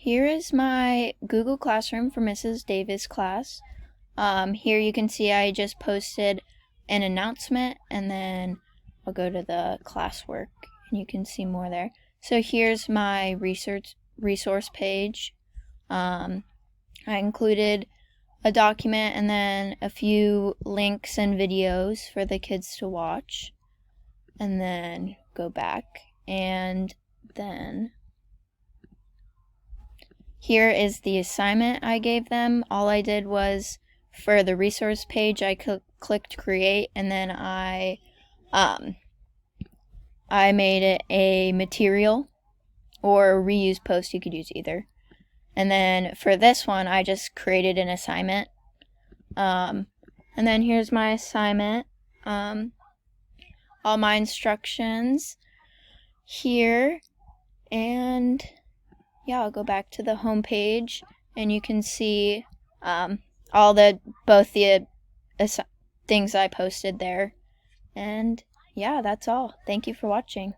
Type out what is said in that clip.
Here is my Google Classroom for Mrs. Davis class. Here you can see I just posted an announcement, and then I'll go to the classwork and you can see more there. So here's my resource page. I included a document and then a few links and videos for the kids to watch, and then go back, and then here is the assignment I gave them. All I did was, for the resource page, I clicked create, and then I made it a material or reuse post. You could use either. And then for this one, I just created an assignment. And then here's my assignment. All my instructions here, and yeah, I'll go back to the home page and you can see both the things I posted there. And yeah, that's all. Thank you for watching.